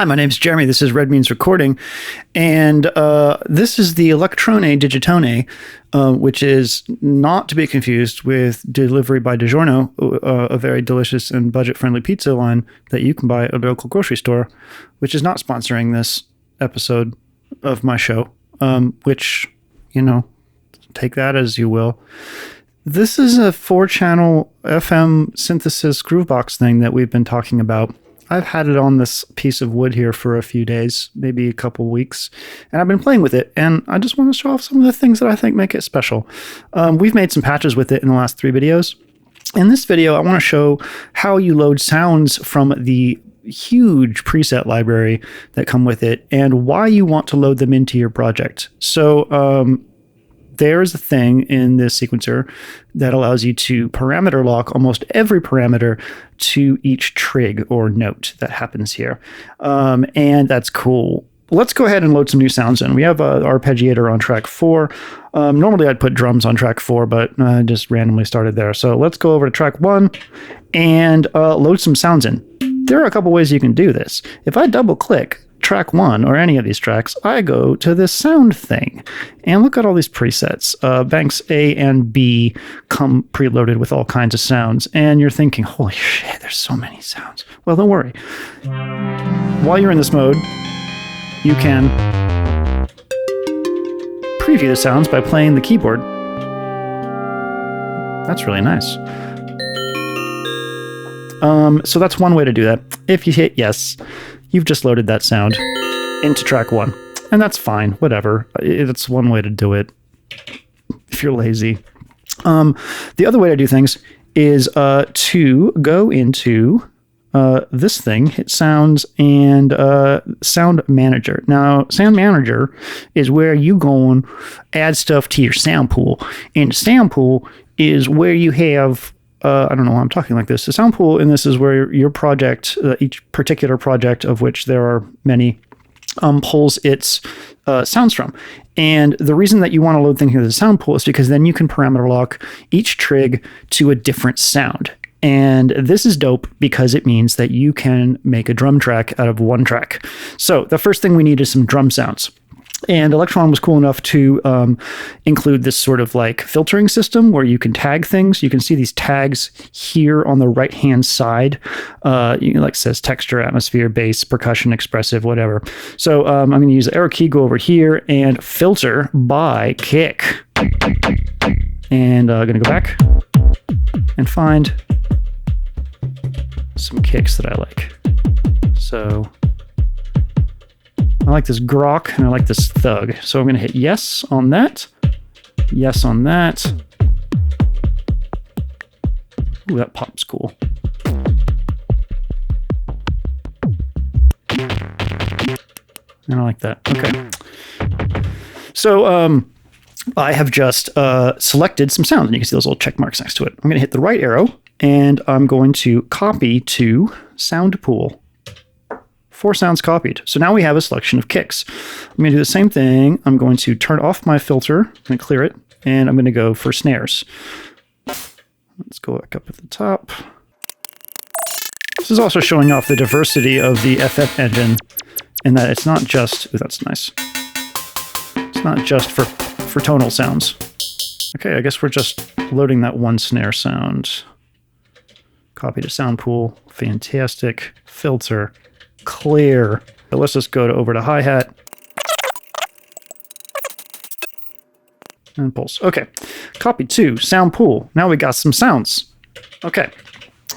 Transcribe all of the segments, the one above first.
Hi, my name's Jeremy. This is Red Means Recording, and this is the Elektron Digitone, which is not to be confused with Delivery by DiGiorno, a very delicious and budget-friendly pizza line that you can buy at a local grocery store, which is not sponsoring this episode of my show, which, take that as you will. This is a 4-channel FM synthesis groovebox thing that we've been talking about. I've had it on this piece of wood here for a few days, maybe a couple weeks, and I've been playing with it, and I just want to show off some of the things that I think make it special. We've made some patches with it in the last 3 videos. In this video, I want to show how you load sounds from the huge preset library that come with it and why you want to load them into your project. So, there's a thing in this sequencer that allows you to parameter lock almost every parameter to each trig or note that happens here. And that's cool. Let's go ahead and load some new sounds in. We have an arpeggiator on track 4. Normally I'd put drums on track 4, but I just randomly started there. So let's go over to track 1 and load some sounds in. There are a couple ways you can do this. If I double click track 1 or any of these tracks, I go to this sound thing and look at all these presets. Banks A and B come preloaded with all kinds of sounds, and you're thinking, holy shit, there's so many sounds. Well, don't worry. While you're in this mode, you can preview the sounds by playing the keyboard. That's really nice. So that's one way to do that. If you hit yes, you've just loaded that sound into track 1. And that's fine, whatever. It's one way to do it if you're lazy. The other way to do things is to go into this thing, hit sounds, and sound manager. Now, sound manager is where you go and add stuff to your sound pool. And the sound pool is where you have I don't know why I'm talking like this. The sound pool in this is where your project, each particular project of which there are many, pulls its sounds from. And the reason that you want to load things into the sound pool is because then you can parameter lock each trig to a different sound. And this is dope because it means that you can make a drum track out of one track. So the first thing we need is some drum sounds. And Elektron was cool enough to include this sort of like filtering system where you can tag things. You can see these tags here on the right-hand side. Like says texture, atmosphere, bass, percussion, expressive, whatever. So I'm going to use the arrow key, go over here and filter by kick. And I'm going to go back and find some kicks that I like. So I like this grok and I like this thug. So I'm going to hit yes on that. Yes on that. Ooh, that pop's cool. And I like that. Okay. So I have just selected some sounds, and you can see those little check marks next to it. I'm going to hit the right arrow, and I'm going to copy to sound pool. 4 sounds copied. So now we have a selection of kicks. I'm going to do the same thing. I'm going to turn off my filter. I'm going to clear it. And I'm going to go for snares. Let's go back up at the top. This is also showing off the diversity of the FF engine in that it's not just... Ooh, that's nice. It's not just for tonal sounds. Okay, I guess we're just loading that one snare sound. Copy to sound pool. Fantastic. Filter. Clear. But let's just go over to hi-hat and pulse. Okay, copy to sound pool. Now we got some sounds. Okay,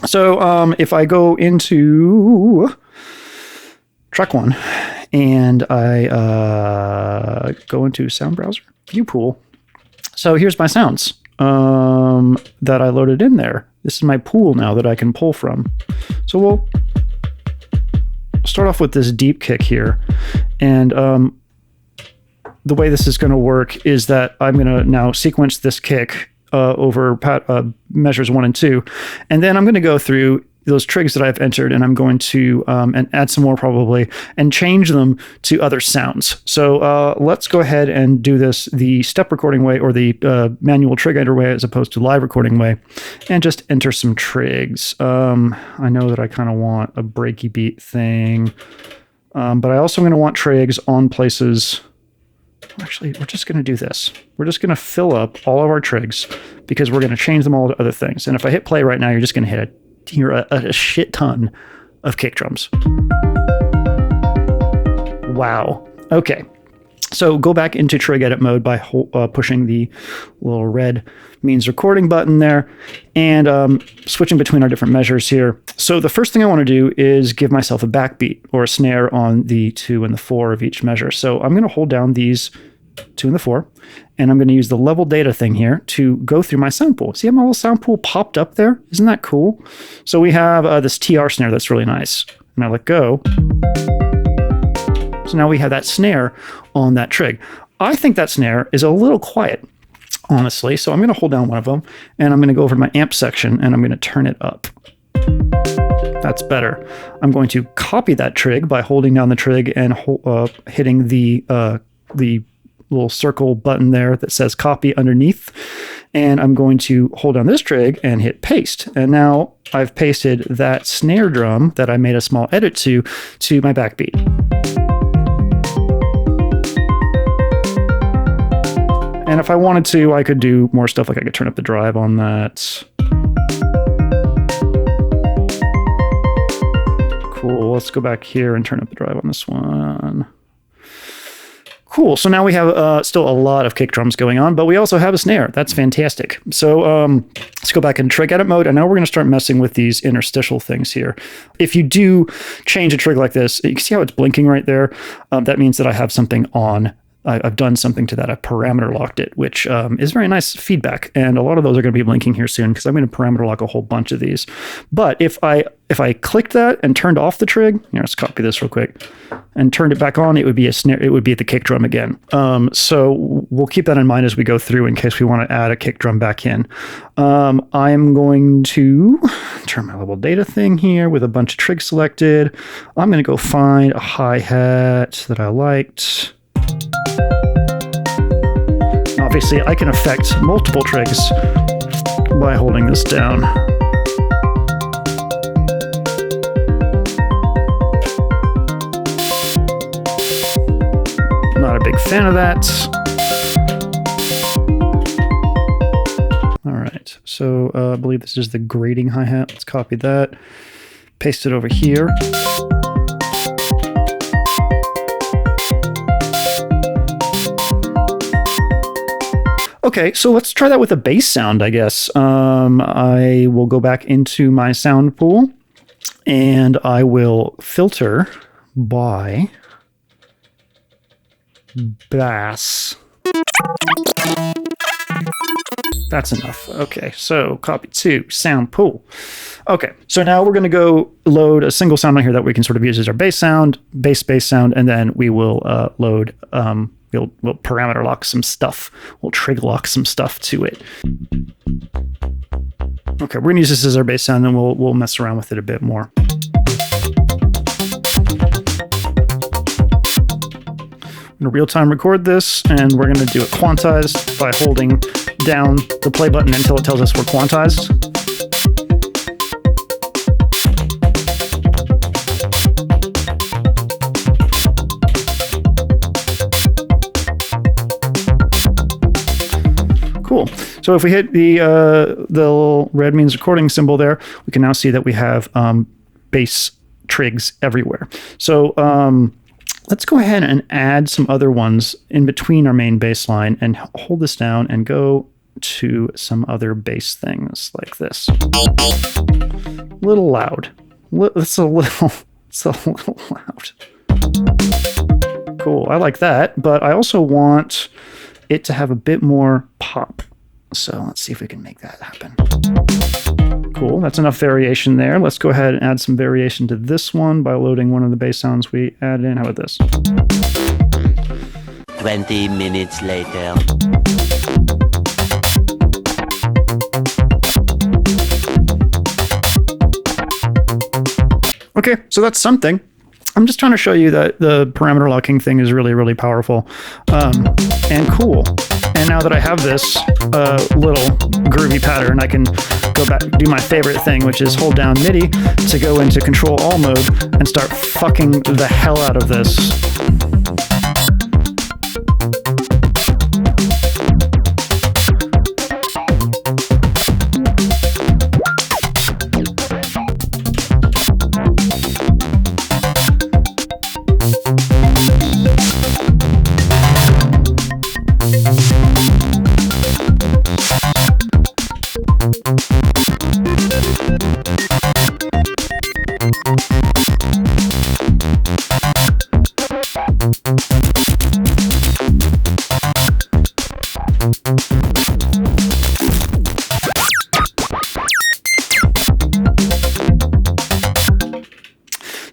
so if I go into track 1 and I go into sound browser view pool, so here's my sounds that I loaded in there. This is my pool now that I can pull from. So we'll start off with this deep kick here, and the way this is going to work is that I'm going to now sequence this kick over measures 1 and 2, and then I'm going to go through those trigs that I've entered, and I'm going to and add some more probably, and change them to other sounds. So let's go ahead and do this the step recording way, or the manual trig enter way, as opposed to live recording way, and just enter some trigs. I know that I kind of want a breaky beat thing. But I also going to want trigs on places. Actually, we're just going to do this. We're just going to fill up all of our trigs because we're going to change them all to other things. And if I hit play right now, you're just going to hear a shit ton of kick drums. Wow. Okay. So go back into trig edit mode by pushing the little red means recording button there and switching between our different measures here. So the first thing I want to do is give myself a backbeat or a snare on the 2 and the 4 of each measure. So I'm going to hold down these 2 and the 4, and I'm going to use the level data thing here to go through my sound pool. See how my little sound pool popped up there? Isn't that cool? So we have this TR snare that's really nice. And I let go. So now we have that snare on that trig. I think that snare is a little quiet, honestly. So I'm going to hold down one of them and I'm going to go over to my amp section and I'm going to turn it up. That's better. I'm going to copy that trig by holding down the trig and hitting the little circle button there that says copy underneath. And I'm going to hold down this trig and hit paste. And now I've pasted that snare drum that I made a small edit to my backbeat. And if I wanted to, I could do more stuff, like I could turn up the drive on that. Cool, let's go back here and turn up the drive on this one. Cool, so now we have still a lot of kick drums going on, but we also have a snare. That's fantastic. So let's go back in trig edit mode, and now we're gonna start messing with these interstitial things here. If you do change a trig like this, you can see how it's blinking right there. That means that I have something on. I've done something to that. I parameter locked it, which is very nice feedback. And a lot of those are going to be blinking here soon because I'm going to parameter lock a whole bunch of these. But if I clicked that and turned off the trig, here, let's copy this real quick, and turned it back on, it would be a snare. It would be at the kick drum again. So we'll keep that in mind as we go through in case we want to add a kick drum back in. I'm going to turn my level data thing here with a bunch of trigs selected. I'm going to go find a hi-hat that I liked. Obviously, I can affect multiple trigs by holding this down. Not a big fan of that. All right, so I believe this is the grading hi-hat. Let's copy that, paste it over here. Okay, so let's try that with a bass sound, I guess. I will go back into my sound pool and I will filter by bass. That's enough. Okay, so copy to sound pool. Okay, so now we're going to go load a single sound on here that we can sort of use as our bass sound, bass sound, and then we will load we'll parameter lock some stuff. We'll trig lock some stuff to it. Okay, we're gonna use this as our bass sound, and we'll mess around with it a bit more. I'm gonna real-time record this, and we're gonna do it quantized by holding down the play button until it tells us we're quantized. Cool. So if we hit the little red means recording symbol there, we can now see that we have bass trigs everywhere. So let's go ahead and add some other ones in between our main bass line and hold this down and go to some other bass things like this. A little loud. It's a little loud. Cool. I like that, but I also want it to have a bit more pop. So let's see if we can make that happen. Cool, that's enough variation there. Let's go ahead and add some variation to this one by loading one of the bass sounds we added in. How about this? 20 minutes later. Okay, so that's something. I'm just trying to show you that the parameter locking thing is really, really powerful and cool. And now that I have this little groovy pattern, I can go back, do my favorite thing, which is hold down MIDI to go into Control All mode and start fucking the hell out of this.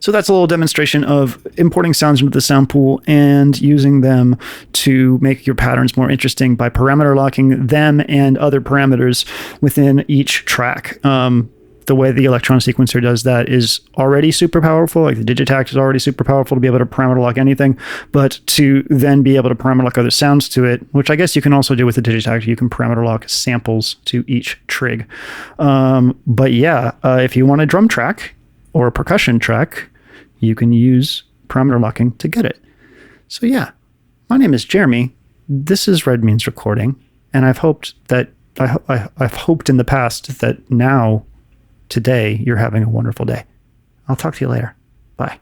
So that's a little demonstration of importing sounds into the sound pool and using them to make your patterns more interesting by parameter locking them and other parameters within each track. The way the Elektron sequencer does that is already super powerful. Like the Digitact is already super powerful to be able to parameter lock anything, but to then be able to parameter lock other sounds to it, which I guess you can also do with the Digitact. You can parameter lock samples to each trig. But yeah, if you want a drum track or a percussion track, you can use parameter locking to get it. So yeah, my name is Jeremy. This is Red Means Recording, and I've hoped that I've hoped in the past that now, today, you're having a wonderful day. I'll talk to you later. Bye.